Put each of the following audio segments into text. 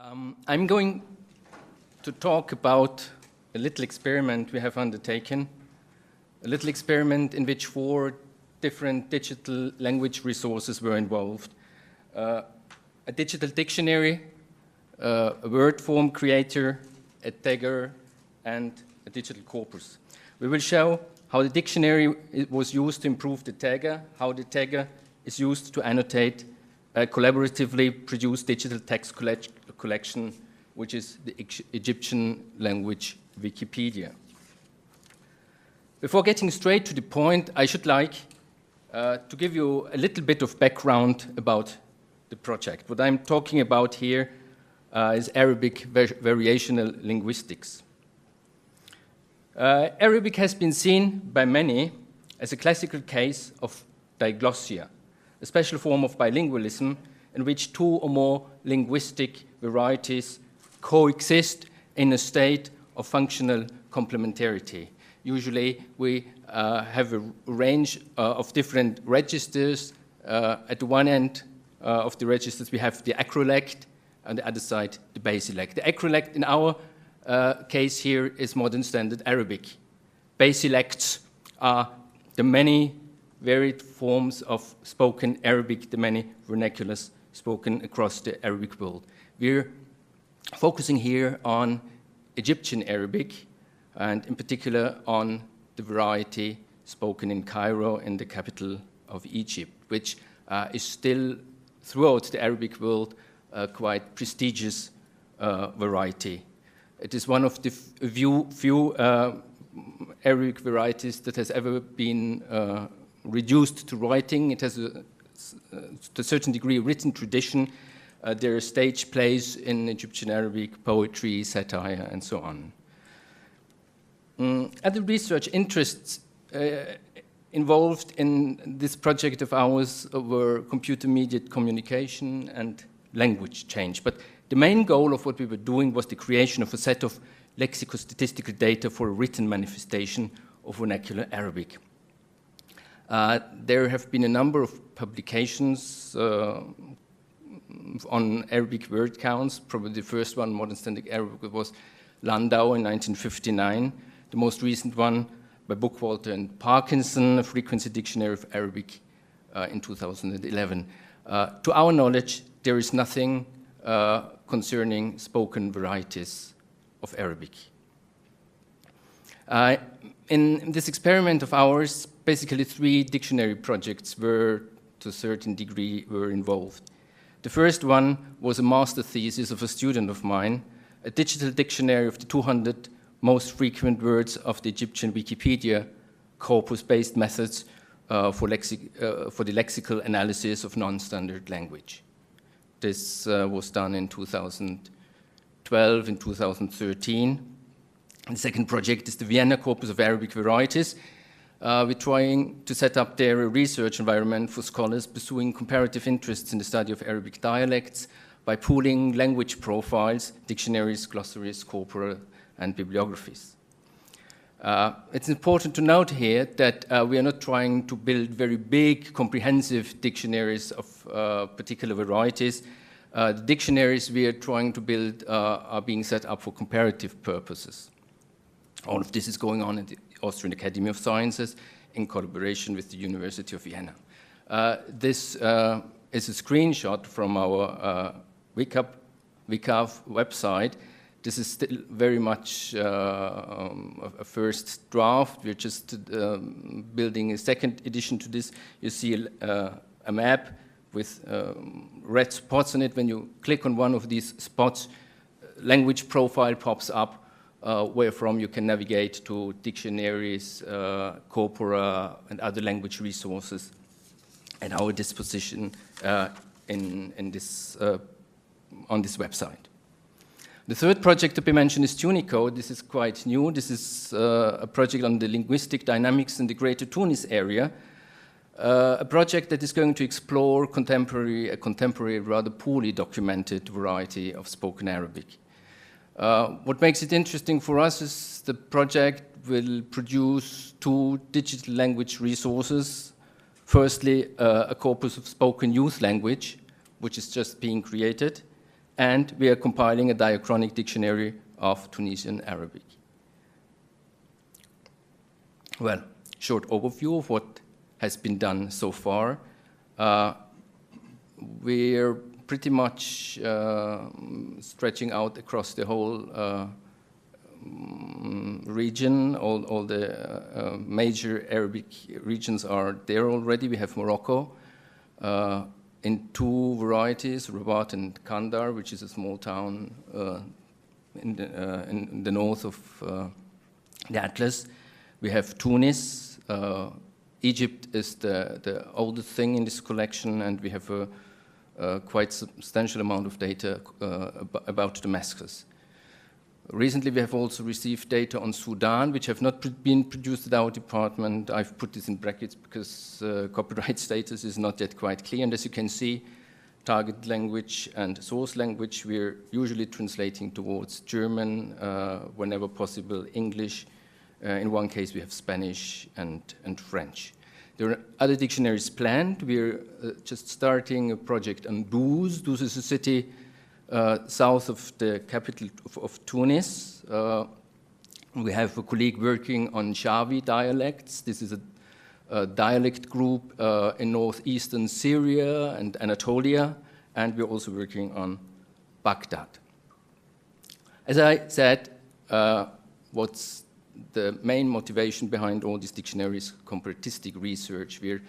I'm going to talk about a little experiment we have undertaken, a little experiment in which 4 different digital language resources were involved. A digital dictionary, a word form creator, a tagger, and a digital corpus. We will show how the dictionary was used to improve the tagger, how the tagger is used to annotate a collaboratively produced digital text collection, which is the Egyptian language Wikipedia. Before getting straight to the point, I should like to give you a little bit of background about the project. What I'm talking about here is Arabic variational linguistics. Arabic has been seen by many as a classical case of diglossia, a special form of bilingualism in which 2 or more linguistic varieties coexist in a state of functional complementarity. Usually we have a range of different registers. At the one end of the registers we have the acrolect, on the other side the basilect. The acrolect in our case here is modern standard Arabic. Basilects are the many varied forms of spoken Arabic, the many vernaculars spoken across the Arabic world. We're focusing here on Egyptian Arabic, and in particular on the variety spoken in Cairo, in the capital of Egypt, which is still, throughout the Arabic world, a quite prestigious variety. It is one of the few Arabic varieties that has ever been reduced to writing. It has, to a certain degree, a written tradition. There are stage plays in Egyptian Arabic, poetry, satire, and so on. Other research interests involved in this project of ours were computer-mediated communication and language change. But the main goal of what we were doing was the creation of a set of lexico-statistical data for a written manifestation of vernacular Arabic. There have been a number of publications on Arabic word counts. Probably the first one, modern standard Arabic, was Landau in 1959. The most recent one by Bookwalter and Parkinson, a frequency dictionary of Arabic, in 2011. To our knowledge, there is nothing concerning spoken varieties of Arabic. In this experiment of ours, basically 3 dictionary projects were, to a certain degree, were involved. The first one was a master thesis of a student of mine, a digital dictionary of the 200 most frequent words of the Egyptian Wikipedia corpus-based methods for the lexical analysis of non-standard language. This was done in 2012 and 2013. The second project is the Vienna Corpus of Arabic Varieties. We're trying to set up there a research environment for scholars pursuing comparative interests in the study of Arabic dialects by pooling language profiles, dictionaries, glossaries, corpora, and bibliographies. It's important to note here that we are not trying to build very big, comprehensive dictionaries of particular varieties. The dictionaries we are trying to build are being set up for comparative purposes. All of this is going on at the Austrian Academy of Sciences in collaboration with the University of Vienna. This is a screenshot from our WCAF website. This is still very much a first draft. We're just building a second edition to this. You see a map with red spots on it. When you click on one of these spots, language profile pops up, wherefrom you can navigate to dictionaries, corpora, and other language resources at our disposition on this website. The third project to be mentioned is Tunicode. This is quite new. This is a project on the linguistic dynamics in the Greater Tunis area, a project that is going to explore a contemporary, rather poorly documented variety of spoken Arabic. What makes it interesting for us is the project will produce 2 digital language resources. Firstly, a corpus of spoken youth language, which is just being created, and we are compiling a diachronic dictionary of Tunisian Arabic. Well, short overview of what has been done so far. We're pretty much stretching out across the whole region. All the major Arabic regions are there already. We have Morocco in two varieties, Rabat and Kandar, which is a small town in the north of the Atlas. We have Tunis. Egypt is the oldest thing in this collection, and we have a quite substantial amount of data about Damascus. Recently, we have also received data on Sudan, which have not been produced at our department. I've put this in brackets because copyright status is not yet quite clear. And as you can see, target language and source language, we're usually translating towards German, whenever possible, English. In one case, we have Spanish and French. There are other dictionaries planned. We're just starting a project on Douz. Douz is a city south of the capital of Tunis. We have a colleague working on Shawi dialects. This is a dialect group in northeastern Syria and Anatolia, and we're also working on Baghdad. As I said, what's the main motivation behind all these dictionaries? Comparatistic research. We're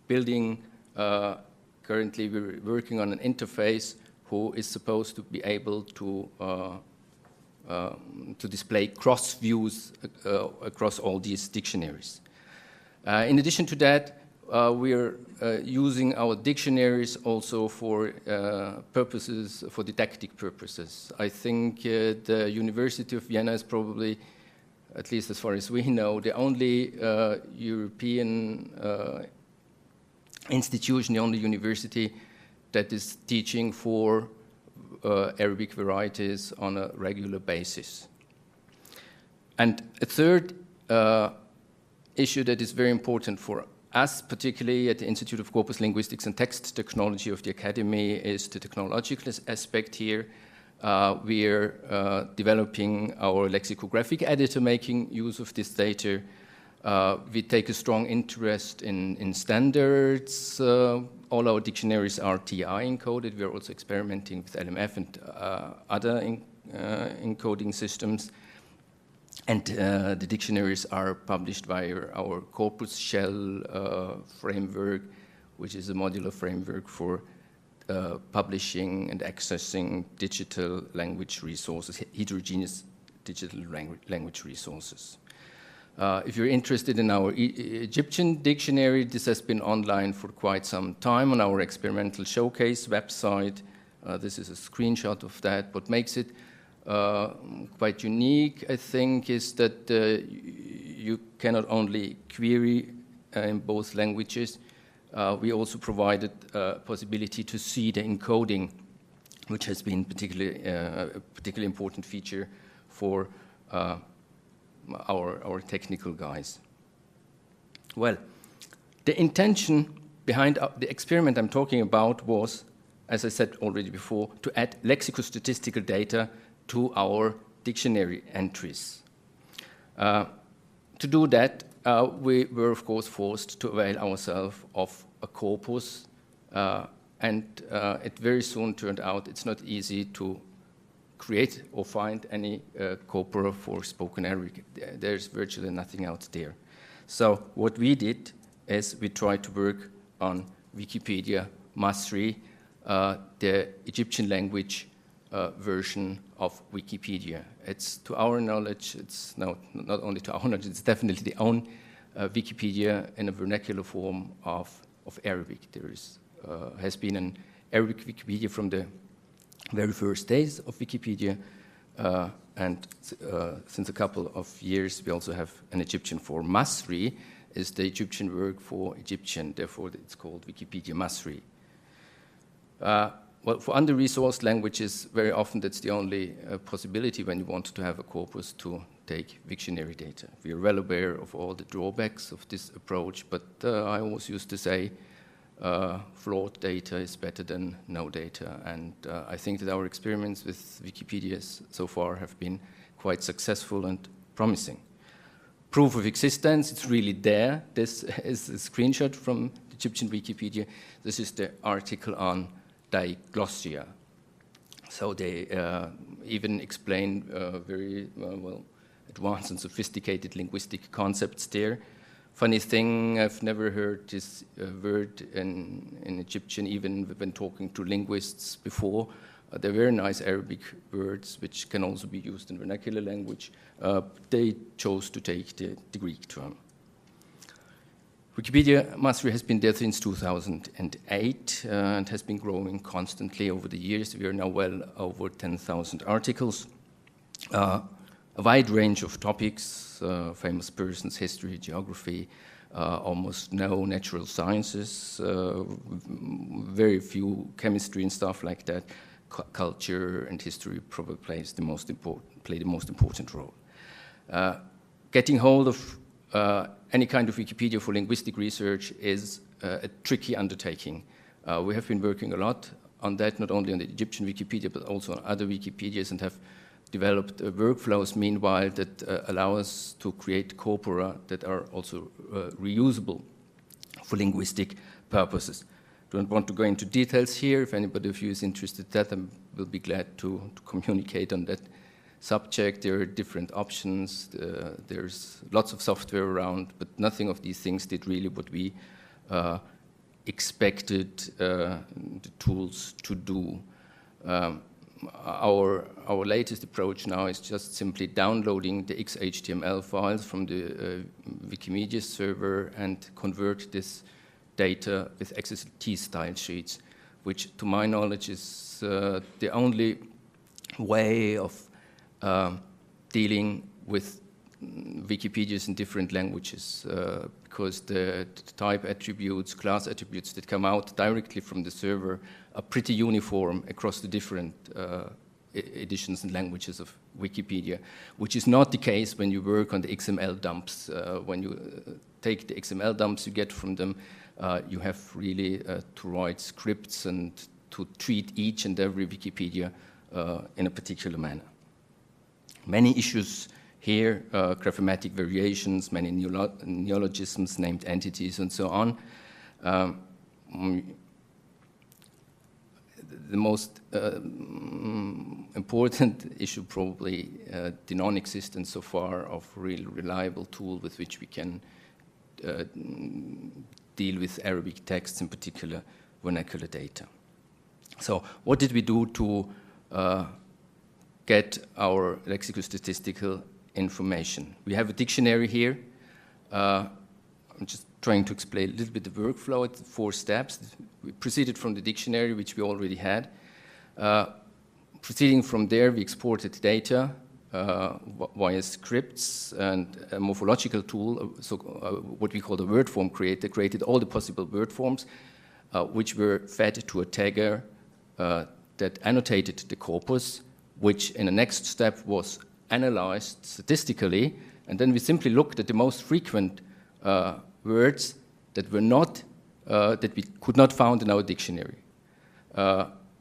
building, currently we're working on an interface who is supposed to be able to display cross views across all these dictionaries. In addition to that, we're using our dictionaries also for purposes, for didactic purposes. I think the University of Vienna is probably, at least as far as we know, the only European institution, the only university that is teaching for Arabic varieties on a regular basis. And a third issue that is very important for us, particularly at the Institute of Corpus Linguistics and Text Technology of the Academy, is the technological aspect here. We're developing our lexicographic editor, making use of this data. We take a strong interest in standards. All our dictionaries are TI encoded. We're also experimenting with LMF and other encoding systems. And the dictionaries are published via our Corpus Shell framework, which is a modular framework for publishing and accessing digital language resources, heterogeneous digital language resources. If you're interested in our Egyptian dictionary, this has been online for quite some time on our experimental showcase website. This is a screenshot of that. What makes it quite unique, I think, is that you cannot only query in both languages. We also provided a possibility to see the encoding, which has been a particularly important feature for our technical guys. Well, the intention behind the experiment I'm talking about was, as I said already before, to add lexicostatistical data to our dictionary entries. To do that, we were, of course, forced to avail ourselves of a corpus, and it very soon turned out it's not easy to create or find any corpora for spoken Arabic. There's virtually nothing out there. So what we did is we tried to work on Wikipedia Masri, the Egyptian language version of Wikipedia. It's, to our knowledge, it's not only to our knowledge, it's definitely the only Wikipedia in a vernacular form of Arabic. There has been an Arabic Wikipedia from the very first days of Wikipedia, and since a couple of years we also have an Egyptian form. Masri is the Egyptian word for Egyptian, therefore it's called Wikipedia Masri. Well, for under-resourced languages, very often that's the only possibility when you want to have a corpus to take dictionary data. We are well aware of all the drawbacks of this approach, but I always used to say flawed data is better than no data. And I think that our experiments with Wikipedia so far have been quite successful and promising. Proof of existence, it's really there. This is a screenshot from the Egyptian Wikipedia. This is the article on diglossia. So they even explain very well advanced and sophisticated linguistic concepts there. Funny thing, I've never heard this word in Egyptian, even when talking to linguists before. They're very nice Arabic words, which can also be used in vernacular language. They chose to take the Greek term. Wikipedia mastery has been there since 2008 and has been growing constantly over the years. We are now well over 10,000 articles. A wide range of topics, famous persons, history, geography, almost no natural sciences, very few chemistry and stuff like that. Culture and history probably play the most important role. Getting hold of any kind of Wikipedia for linguistic research is a tricky undertaking. We have been working a lot on that, not only on the Egyptian Wikipedia, but also on other Wikipedias, and have developed workflows meanwhile that allow us to create corpora that are also reusable for linguistic purposes. Don't want to go into details here. If anybody of you is interested in that, I will be glad to communicate on that subject. There are different options. There's lots of software around, but nothing of these things did really what we expected the tools to do. Our latest approach now is just simply downloading the XHTML files from the Wikimedia server and convert this data with XSLT style sheets, which to my knowledge is the only way of dealing with Wikipedias in different languages, because the type attributes, class attributes that come out directly from the server are pretty uniform across the different editions and languages of Wikipedia, which is not the case when you work on the XML dumps. When you take the XML dumps you get from them, you have really to write scripts and to treat each and every Wikipedia in a particular manner. Many issues here, graphematic variations, many neologisms, named entities, and so on. The most important issue probably the non-existence so far of a real reliable tool with which we can deal with Arabic texts, in particular vernacular data. So what did we do to get our lexicostatistical information? We have a dictionary here. I'm just trying to explain a little bit the workflow. It's 4 steps. We proceeded from the dictionary, which we already had. Proceeding from there, we exported data via scripts, and a morphological tool, so what we call the word form creator, created all the possible word forms, which were fed to a tagger that annotated the corpus, which in the next step was analyzed statistically, and then we simply looked at the most frequent words that were not, that we could not find in our dictionary.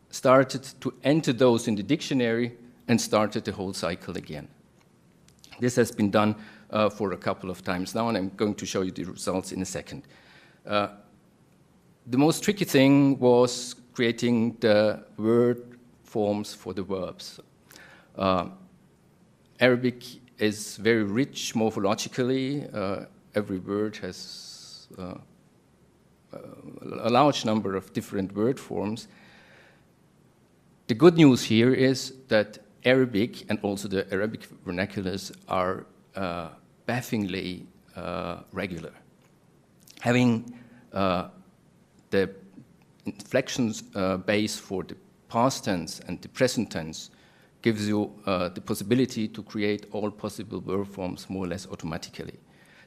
Started to enter those in the dictionary and started the whole cycle again. This has been done for a couple of times now, and I'm going to show you the results in a second. The most tricky thing was creating the word forms for the verbs. Arabic is very rich morphologically. Every word has a large number of different word forms. The good news here is that Arabic and also the Arabic vernaculars are bafflingly regular. Having the inflections base for the past tense and the present tense gives you the possibility to create all possible verb forms more or less automatically.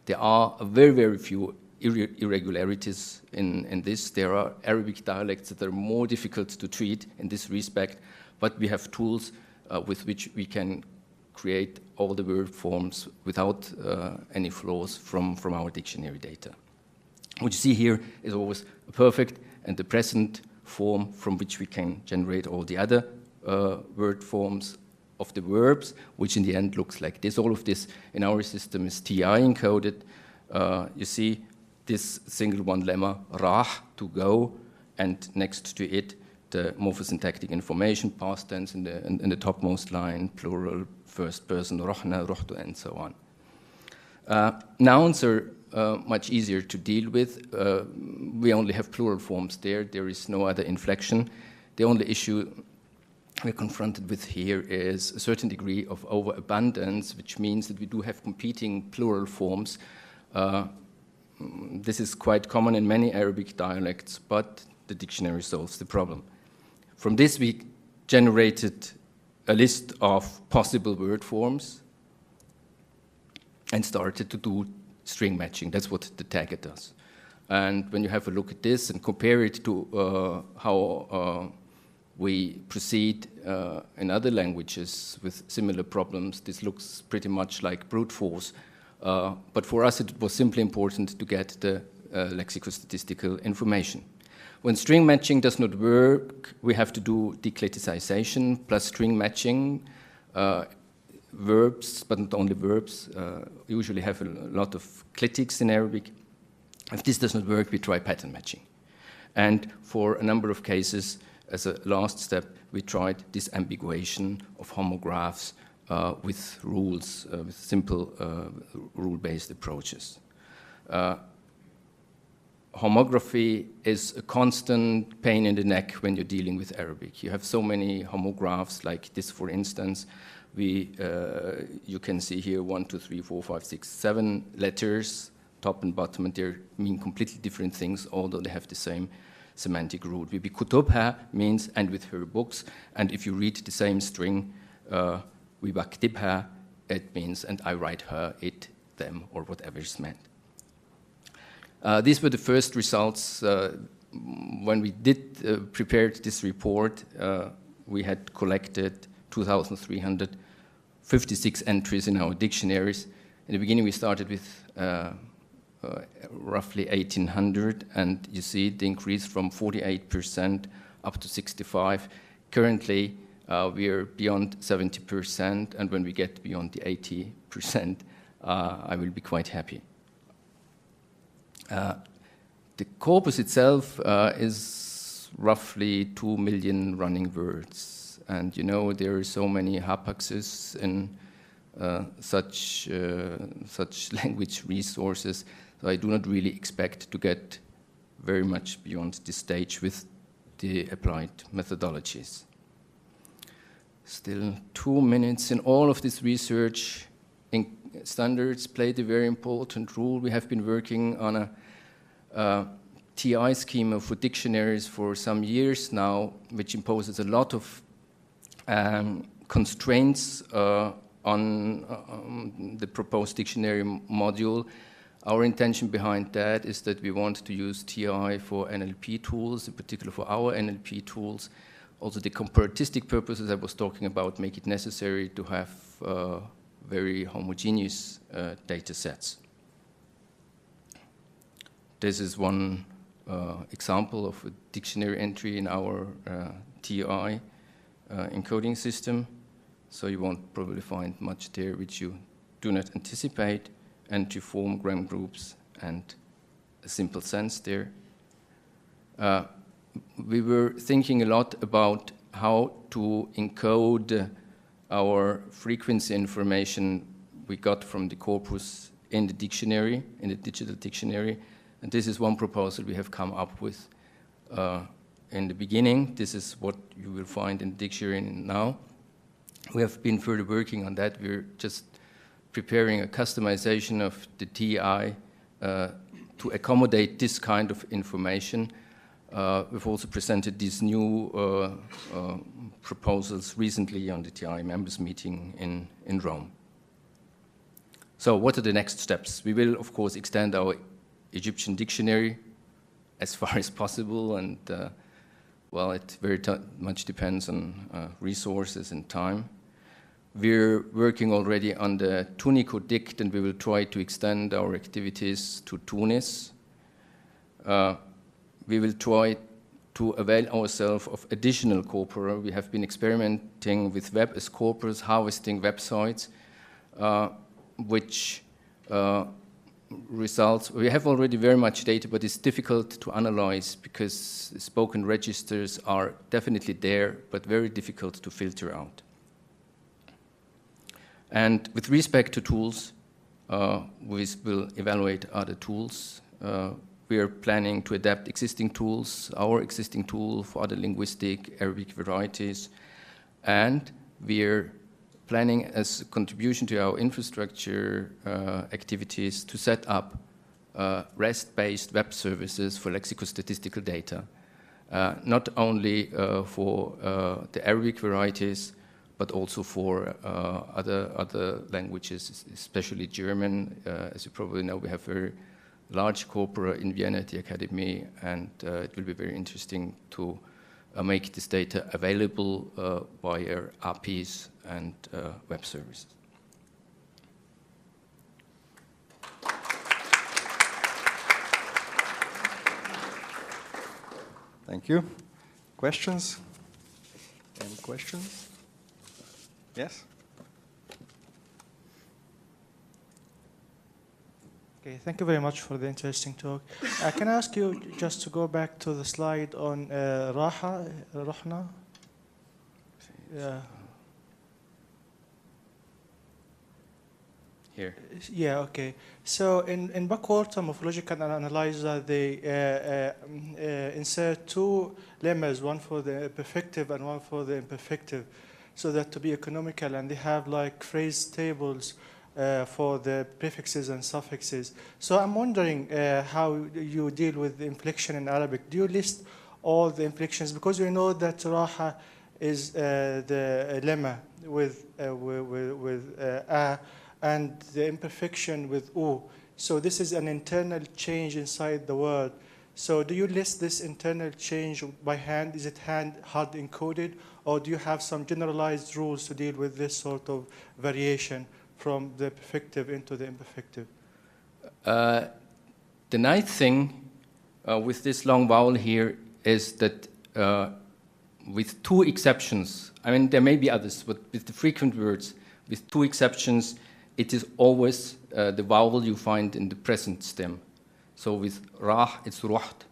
There are very, very few irregularities in this. There are Arabic dialects that are more difficult to treat in this respect, but we have tools with which we can create all the verb forms without any flaws from our dictionary data. What you see here is always a perfect and the present form from which we can generate all the other word forms of the verbs, which in the end looks like this. All of this in our system is TI encoded. You see this single one lemma, rah, to go, and next to it, the morphosyntactic information, past tense in the topmost line, plural, first person, rohna, rohtu, and so on. Nouns are much easier to deal with. We only have plural forms there. There is no other inflection. The only issue we're confronted with here is a certain degree of overabundance, which means that we do have competing plural forms. This is quite common in many Arabic dialects, but the dictionary solves the problem. From this, we generated a list of possible word forms and started to do string matching. That's what the tagger does. And when you have a look at this and compare it to how we proceed in other languages with similar problems, this looks pretty much like brute force. But for us, it was simply important to get the lexicostatistical information. When string matching does not work, we have to do declaticization plus string matching. Verbs, but not only verbs, usually have a lot of clitics in Arabic. If this does not work, we try pattern matching. And for a number of cases, as a last step, we tried disambiguation of homographs with rules, with simple rule-based approaches. Homography is a constant pain in the neck when you're dealing with Arabic. You have so many homographs like this, for instance. You can see here 1, 2, 3, 4, 5, 6, 7 letters, top and bottom, and they mean completely different things, although they have the same semantic root. Bibi kutubha means and with her books, and if you read the same string, wibaktibha, it means and I write her, it, them, or whatever is meant. These were the first results. When we did prepare this report, we had collected 2,356 entries in our dictionaries. In the beginning, we started with roughly 1,800, and you see the increase from 48% up to 65%. Currently, we are beyond 70%, and when we get beyond the 80%, I will be quite happy. The corpus itself is roughly 2 million running words, and you know there are so many hapaxes in such language resources, so I do not really expect to get very much beyond this stage with the applied methodologies. Still 2 minutes. In all of this research, standards played a very important role. We have been working on a TI schema for dictionaries for some years now, which imposes a lot of constraints on the proposed dictionary module. Our intention behind that is that we want to use TI for NLP tools, in particular for our NLP tools. Also, the comparatistic purposes I was talking about make it necessary to have very homogeneous data sets. This is one example of a dictionary entry in our TI encoding system. So you won't probably find much there which you do not anticipate, and to form gram groups and a simple sense there. We were thinking a lot about how to encode our frequency information we got from the corpus in the dictionary, in the digital dictionary. And this is one proposal we have come up with in the beginning. This is what you will find in the dictionary now. We have been further working on that. We're just preparing a customization of the TI to accommodate this kind of information. We've also presented these new proposals recently on the TI members meeting in Rome. So what are the next steps? We will, of course, extend our Egyptian dictionary as far as possible, and well, it very much depends on resources and time. We're working already on the Tunico dict, and we will try to extend our activities to Tunis. we will try to avail ourselves of additional corpora. We have been experimenting with web as corpus, harvesting websites, which results, we have already very much data, but it's difficult to analyze because spoken registers are definitely there, but very difficult to filter out. And with respect to tools, we will evaluate other tools. We are planning to adapt existing tools, our existing tool for other linguistic Arabic varieties, and we are planning as a contribution to our infrastructure activities to set up REST-based web services for lexicostatistical data, not only for the Arabic varieties, but also for other languages, especially German. As you probably know, we have very large corpora in Vienna at the Academy, and it will be very interesting to make this data available via APIs and web services. Thank you. Questions? Any questions? Yes? Okay, thank you very much for the interesting talk. Can I ask you just to go back to the slide on Rahna? Yeah. Here. Yeah, okay. So in backwater morphological analyzer, they insert two lemmas, one for the perfective and one for the imperfective, so that to be economical, and they have like phrase tables for the prefixes and suffixes. So I'm wondering how you deal with the inflection in Arabic. Do you list all the inflections? Because we know that Raha is the lemma with a, and the imperfection with u. So this is an internal change inside the word. So do you list this internal change by hand? Is it hard encoded? Or do you have some generalized rules to deal with this sort of variation from the perfective into the imperfective? The nice thing with this long vowel here is that with two exceptions, I mean, there may be others, but with the frequent words, with two exceptions, it is always the vowel you find in the present stem. So with rah, it's ruht.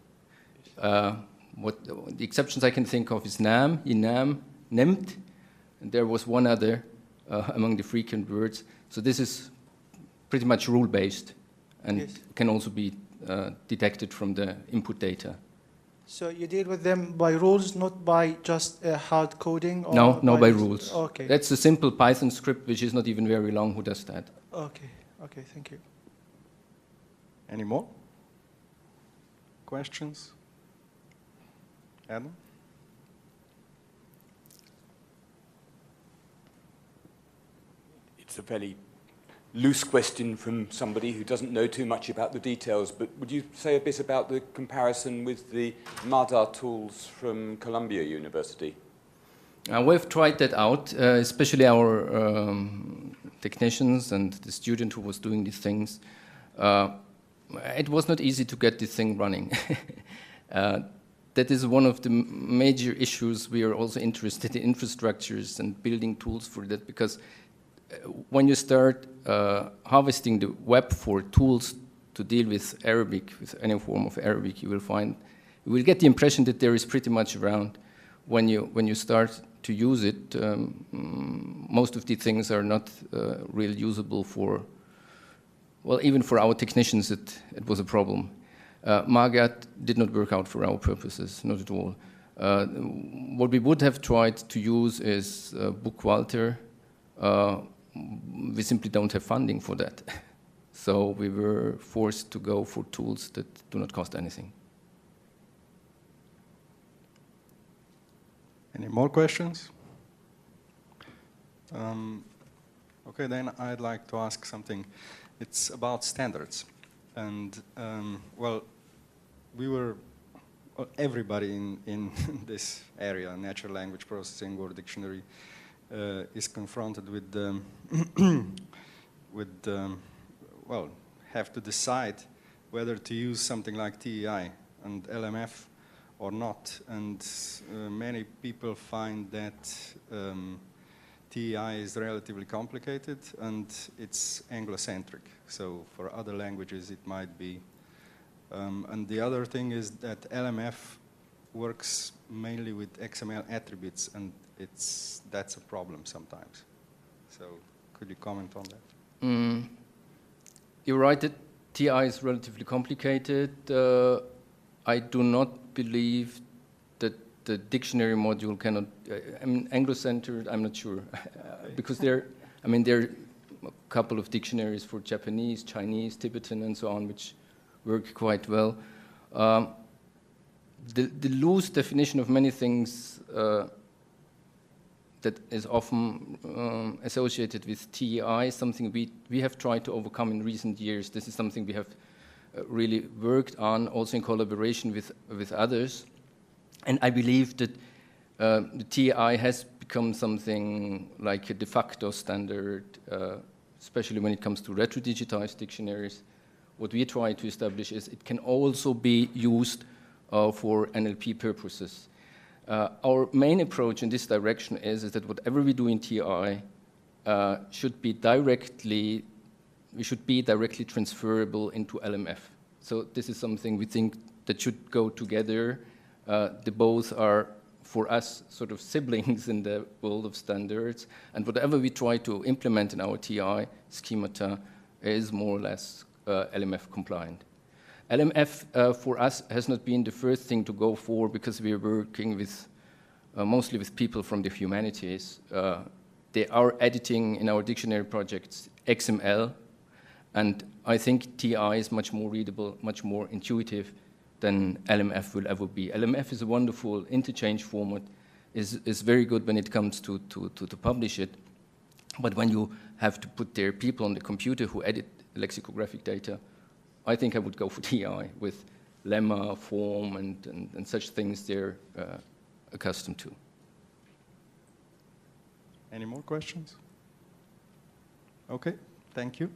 What the exceptions I can think of is nam, yinam, nemt, and there was one other among the frequent words. So this is pretty much rule-based, and Yes. can also be detected from the input data. So you deal with them by rules, not by just hard coding? Or No, by rules. Okay. That's a simple Python script, which is not even very long, who does that. Okay, okay, thank you. Any more? Questions? Adam? It's a fairly loose question from somebody who doesn't know too much about the details, but would you say a bit about the comparison with the Madar tools from Columbia University? We've tried that out, especially our technicians and the student who was doing these things. It was not easy to get this thing running. That is one of the major issues. We are also interested in infrastructures and building tools for that, because when you start harvesting the web for tools to deal with Arabic, with any form of Arabic, you will get the impression that there is pretty much around. When you start to use it, most of the things are not really usable for, well, even for our technicians, it was a problem. Magat did not work out for our purposes, not at all. What we would have tried to use is Bookwalter. We simply don't have funding for that. So we were forced to go for tools that do not cost anything. Any more questions? Okay, then I'd like to ask something. It's about standards. And, well, everybody in this area, natural language processing or dictionary, is confronted with, well, have to decide whether to use something like TEI and LMF or not. And many people find that TEI is relatively complicated and it's Anglo-centric. So for other languages it might be. And the other thing is that LMF works mainly with XML attributes, and that's a problem sometimes. So could you comment on that? You're right that TI is relatively complicated. I do not believe that the dictionary module cannot, I mean, Anglo-centered, I'm not sure. Because there are a couple of dictionaries for Japanese, Chinese, Tibetan, and so on, which work quite well. The loose definition of many things that is often associated with TEI is something we have tried to overcome in recent years. This is something we have really worked on, also in collaboration with others. And I believe that the TEI has become something like a de facto standard, especially when it comes to retrodigitized dictionaries. What we try to establish is it can also be used for NLP purposes. Our main approach in this direction is that whatever we do in TI should be directly transferable into LMF. So this is something we think that should go together. They both are, for us, sort of siblings in the world of standards, and whatever we try to implement in our TI schemata is more or less LMF compliant. LMF for us has not been the first thing to go for because we are working with mostly with people from the humanities. They are editing in our dictionary projects XML, and I think TI is much more readable, much more intuitive than LMF will ever be. LMF is a wonderful interchange format, is very good when it comes to publish it, but when you have to put their people on the computer who edit lexicographic data, I think I would go for TI with lemma, form, and such things they're accustomed to. Any more questions? Okay, thank you.